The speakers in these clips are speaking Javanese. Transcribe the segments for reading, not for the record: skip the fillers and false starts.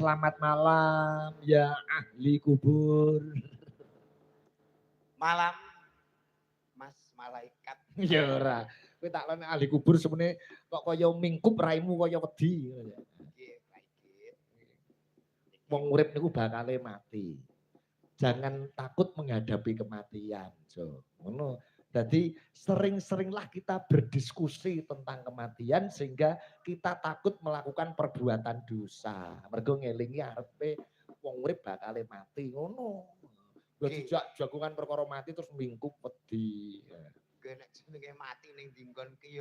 selamat malam ya ahli kubur. Malam, Mas Malaikat. Ya ora. Kowe tak lene ahli kubur semene kok kaya mingkup raimu kaya wedi. Nggih, baik. Wong urip niku bakale mati. Jangan takut menghadapi kematian, Jo. Ngono. Jadi sering-seringlah kita berdiskusi tentang kematian sehingga kita takut melakukan perbuatan dosa. Mergo ngelingi arepe wong urip bakale mati ngono. Lah dijak jagongan perkara mati terus mingkup wedi. Nek jenenge mati ning dinggon ki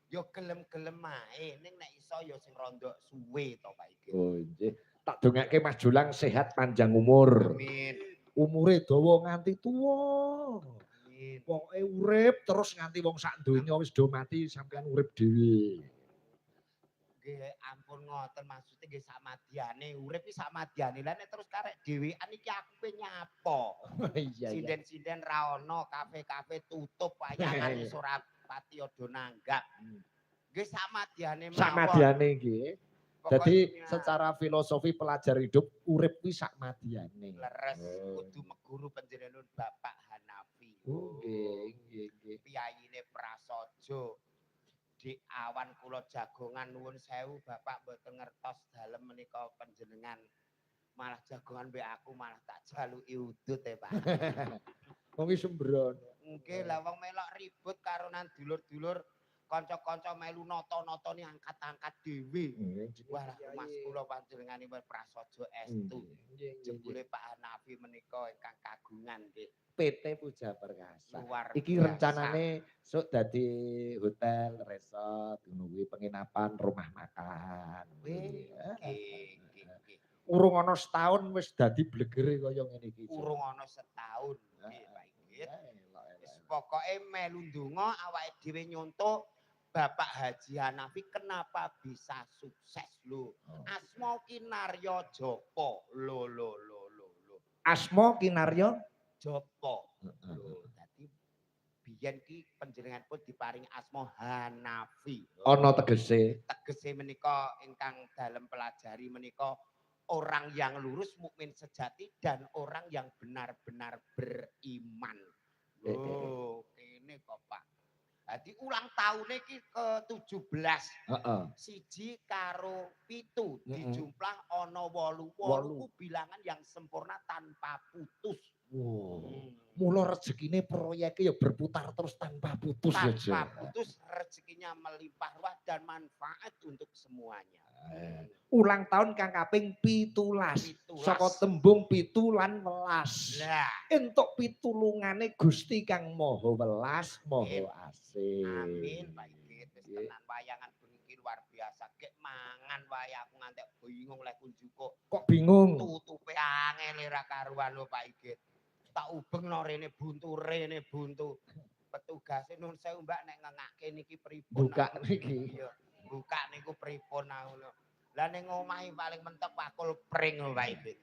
ya gelem-gelem ae. Ning nek iso ya sing rondok suwe to Pak iki. Oh nggih. Tak dongake Mas Julang sehat panjang umur. Amin. Umure dawa nganti tuwa. Amin. Pokoke urip terus nganti wong sak donya wis do mati sampean urip dhewe. Nggih ampun ngoten maksude nggih samadiyane urip iki samadiyane. Lah nek terus karek dhewean iki aku pe nyapa. Iya. Sinden-sinden ra ono, kafe-kafe tutup, wayangan wis ora pati do nanggap. Nggih samadiyane mawon. Samadiyane nggih. Jadi secara filosofi pelajar hidup urip kuwi sakmadiyane. Leres kudu meguru panjenengan Bapak Hanafi. Nggih. Piyayine prasaja. Di awan kula jagongan nuwun sewu Bapak mboten ngertos dalem menika panjenengan. Malah jagongan mbek aku malah tak jaluki udut Pak. Wong iki sembrono. Nggih, lah wong melok ribut karo nang dulur-dulur kanca-kanca melu nata-nata ni angkat-angkat dhewe. Wah, Mas kula panjenenganipun prasaja estu. Jebule Pak Hanafi menika ingkang kagungan nggih. PT Puja Perkasa. Luar Iki biasa. rencanane sok dadi hotel, resort, ngono kuwi penginapan, rumah makan. Nggih. Urung ana setahun wis dadi blegere kaya ngene iki. Urung ana setahun. Nggih, Pak Igit. Wis pokoke melu ndonga awake dhewe nyontok Bapak Haji Hanafi kenapa bisa sukses lho. Asma Kinarya Japa. Lho. Asma Kinarya Japa. Lho, dadi biyen ki panjenenganipun diparingi asma Hanafi. Ana tegese. Tegese menika ingkang dalem pelajari menika orang yang lurus mukmin sejati dan orang yang benar-benar beriman. Oh, kene kok Pak. Dadi ulang tahune iki ke-17. Heeh. Siji karo 7 dijumlah ana 8. 8 ku bilangan yang sempurna tanpa putus. Mula rezekine proyeke ya berputar terus tanpa putus ya, Jo. Tanpa putus rezekinya melimpah ruah dan manfaat untuk semuanya. Ulang tahun kang kaping 17. Saka tembung 7 lan 11. Lah, entuk pitulungane Gusti Kang Maha Welas, Maha Asih. amin Pak Igit. Wis tenan wayangan bengi luar biasa. Gek mangan wae aku ngantek bingung lek kunjuko. Kok bingung? Tutupe angel ora karuan lho Pak Igit. Tak ubengno rene buntu. Petugase nun sewu Mbak nek ngengake niki pripun. Buka niki. Iya, buka niku pripun aku lho. Lah ning omahe paling mentok bakul pring lho Pak Igit.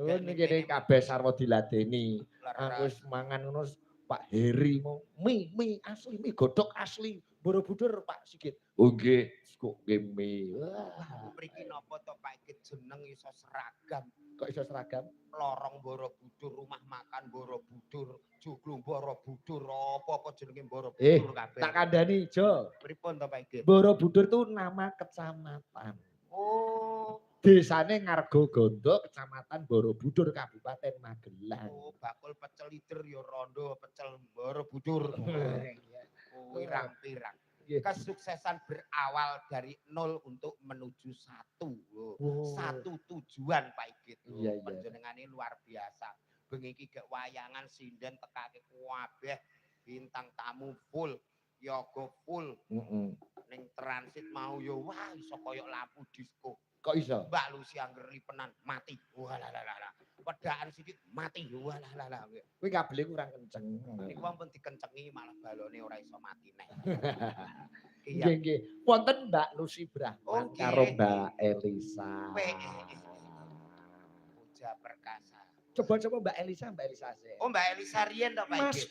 Oh niki kabeh sarwa diladeni. Aku wis mangan ngono Pak Heri mau mie asli, mie godhog asli. Borobudur Pak Sigit. Oh nggih, kok nggih mie. Wah, mriki napa to Pak Igit jeneng iso seragam. Kok iso seragam? Lorong Borobudur, rumah makan Borobudur, joglo Borobudur, apa jenenge Borobudur kabeh. Tak kandhani, Jo. Pripun to Pak Igit? Borobudur itu nama kecamatan. Oh, desane Ngargo Gondo, Kecamatan Borobudur, Kabupaten Magelang. Oh, bakul pecel lider ya rondo pecel Borobudur. Pirang-pirang. Kesuksesan berawal dari 0 untuk menuju 1. Satu tujuan Pak Igit. Panjenengane luar biasa. Bengi iki gek wayangan sinden tekake kabeh bintang tamu full, yoga full. Ning transit mau yo wah iso koyo lampu disco. Kok iso? Mbak Lucy angger lipenan mati. Walah. Wedaan sithik mati. Walah. Kuwi kabele kurang kenceng. Niku wong pun dikencengi malah balone ora iso mati neh. Nggih. Wonten Mbak Lucy Brahman karo Mbak Elisa. Puja Perkasa. Coba Mbak Elisa sih. Oh Mbak Elisa riyen to Pak Igit.